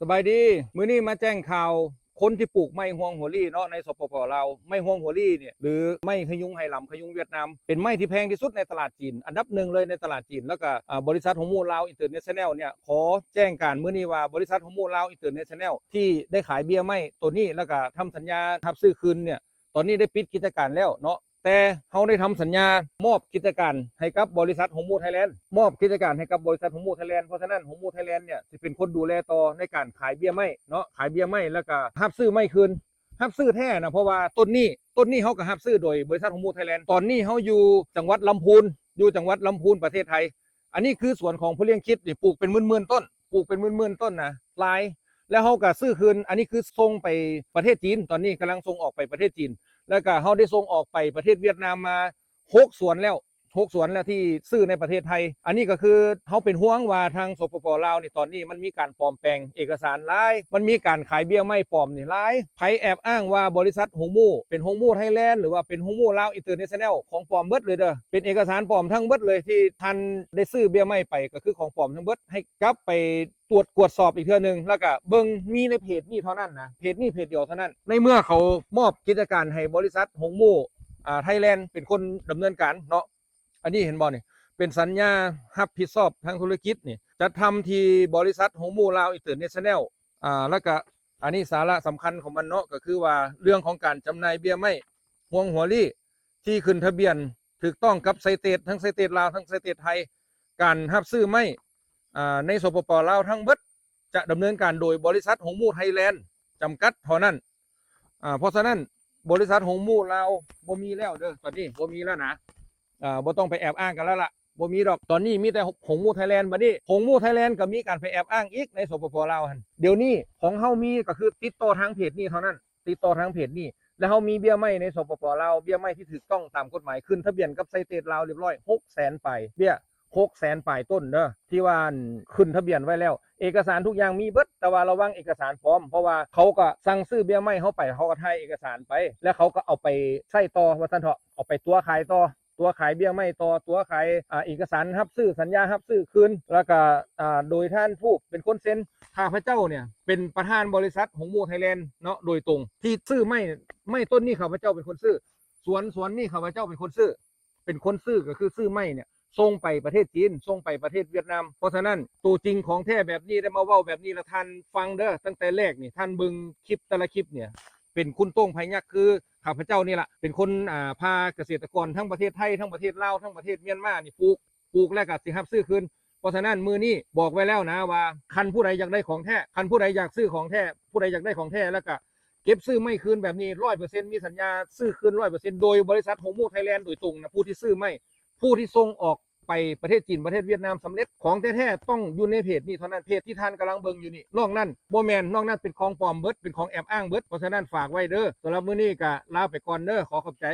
สบายดีมื้อนี้มาแจ้งข่าวคนที่ปลูกไม้ฮวงหัวลี่เนาะในสปปลาวไม้ฮวงหัวลี่เนี่ยหรือไม้ขยุงไหหลำขยุงเวียดนามเป็นไม้ที่แพงที่สุดในตลาดจีนอันดับหนึ่งเลยในตลาดจีนแล้วก็บริษัทหงมูลาวอินเตอร์เนชั่นแนลเนี่ยขอแจ้งการมื้อนี้ว่าบริษัทหงมูลาวอินเตอร์เนชั่นแนลที่ได้ขายเบียร์ไม้ตัวนี้แล้วก็ทำสัญญารับซื้อคืนเนี่ยตอนนี้ได้ปิดกิจการแล้วเนาะแต่เขาได้ทำสัญญามอบกิจการให้กับบริษัทหงมูไทยแลนด์มอบกิจการให้กับบริษัทหงมูไทยแลนด์เพราะฉะนั้นหงมูไทยแลนด์เนี่ยจะเป็นคนดูแลต่อในการขายเบียร์ไม้เนาะขายเบียร์ไม้แล้วก็รับซื้อไม้คืนรับซื้อแท้นะเพราะว่าต้นนี้เขาก็รับซื้อโดยบริษัทหงมูไทยแลนด์ตอนนี้เขาอยู่จังหวัดลำพูนประเทศไทยอันนี้คือสวนของผู้เลี้ยงคิดนี่ปลูกเป็นหมื่นๆต้นปลูกเป็นหมื่นๆต้นนะหลายแล้วเขาก็ซื้อคืนอันนี้คือส่งไปประเทศจีนตอนนี้กำลังส่งออกไปประเทศจีนแล้วก็เขาได้ส่งออกไปประเทศเวียดนามมา6 สวนแล้วที่ซื้อในประเทศไทยอันนี้ก็คือเขาเป็นห่วงว่าทางสปปลาวนี่ตอนนี้มันมีการปลอมแปลงเอกสารหลายมันมีการขายเบี้ยไม่ปลอมนี่หลายไผแอบอ้างว่าบริษัทหงมูเป็นหงมูไทยแลนด์หรือว่าเป็นหงมูลาวอินเตอร์เนชั่นแนลของปลอมเบิดเลยเด้อเป็นเอกสารปลอมทั้งเบิดเลยที่ท่านได้ซื้อเบี้ยไม่ไปก็คือของปลอมทั้งเบิดให้กลับไปตรวจสอบอีกเทื่อนึงแล้วก็เบิ่งมีในเพจนี้เท่านั้นนะเพจนี้เพจเดียวเท่านั้นในเมื่อเขามอบกิจการให้บริษัทหงมูไทยแลนด์เป็นคนดำเนินการเนาะอันนี้เห็นบ่นี่เป็นสัญญารับผิดชอบทางธุรกิจนี่จะทำที่บริษัทหงมูลาวอินเตอร์เนชั่นแนลแล้วก็อันนี้สาระสำคัญของมันเนาะก็คือว่าเรื่องของการจำหน่ายเบียร์ไม้ฮวงหัวลี่ที่ขึ้นทะเบียนถูกต้องกับไซเตสทั้งไซเตสลาวทั้งไซเตสไทยการรับซื้อไม้ในสปปลาวทั้งเบิดจะดำเนินการโดยบริษัทหงมูไทยแลนด์จำกัดเท่านั้นเพราะฉะนั้นบริษัทหงมูลาวบ่มีแล้วเด้อตอนนี้บ่มีแล้วนะบ่ต้องไปแอบอ้างกันแล้วล่ะบ่มีดอกตอนนี้มีแต่หงมูไทยแลนด์บัดนี้หงมูไทยแลนด์ก็มีการไปแอบอ้างอีกในสปปลาวหั่นเดี๋ยวนี้ของเฮามีก็คือติดต่อทางเพจนี้เท่านั้นติดต่อทางเพจนี้แล้วเฮามีเบี้ยไม้ในสปปลาวเบี้ยไม้ที่ถูกต้องตามกฎหมายขึ้นทะเบียนกับไซเตสลาวเรียบร้อย600,000 ไปเบี้ย600,000 ปลายต้นเด้อที่ว่าขึ้นทะเบียนไว้แล้วเอกสารทุกอย่างมีเบิดแต่ว่าระวังเอกสารปลอมเพราะว่าเขาก็สั่งซื้อเบี้ยไม้เขาไปเขาก็ถ่ายเอกสารไปแล้วเขาก็เอาไปใช้ต่อว่าซั่นเถาะเอาไปตัวขายต่อตัวขายเบี้ยไม้ต่อตัวขายเอกสารรับซื้อสัญญารับซื้อคืนแล้วก็โดยท่านผู้เป็นคนเซ็นข้าพเจ้าเนี่ยเป็นประธานบริษัทหงมูไทยแลนด์เนาะโดยตรงที่ซื้อไม้ต้นนี้ข้าพเจ้าเป็นคนซื้อสวนนี่ข้าพเจ้าเป็นคนซื้อก็คือซื้อไม้เนี่ยส่งไปประเทศจีนส่งไปประเทศเวียดนามเพราะฉะนั้นตัวจริงของแท้แบบนี้ได้มาเว้าแบบนี้แล้วท่านฟังเด้อตั้งแต่แรกนี่ท่านเบิ่งคลิปแต่ละคลิปเนี่ยเป็นคุณโต้งไผยักษ์คือข้าพเจ้านี่แหละเป็นคนพาเกษตรกรทั้งประเทศไทยทั้งประเทศลาวทั้งประเทศเมียนมานี่ปลูกแล้วก็สิรับซื้อคืนเพราะฉะนั้นมือนี้บอกไว้แล้วนะว่าคันผู้ใดอยากได้ของแท้คันผู้ใดอยากซื้อของแท้ผู้ใดอยากได้ของแท้แล้วก็เก็บซื้อไม่คืนแบบนี้ 100% มีสัญญาซื้อคืน 100% โดยบริษัทหงมูไทยแลนด์โดยตรงนะผู้ที่ซื้อไม่ผู้ที่ส่งออกไปประเทศจีนประเทศเวียดนามสำเร็จของแท้ๆต้องอยู่ในเพจนี้เท่านั้นเพจที่ท่านกำลังเบิ่งอยู่นี่นอกนั้นบ่แม่นนอกนั้นเป็นของปลอมเบิดเป็นของแอบอ้างเบิดเพราะฉะนั้นฝากไว้เด้อสำหรับมื้อนี้ก็ลาไปก่อนเด้อขอขอบใจ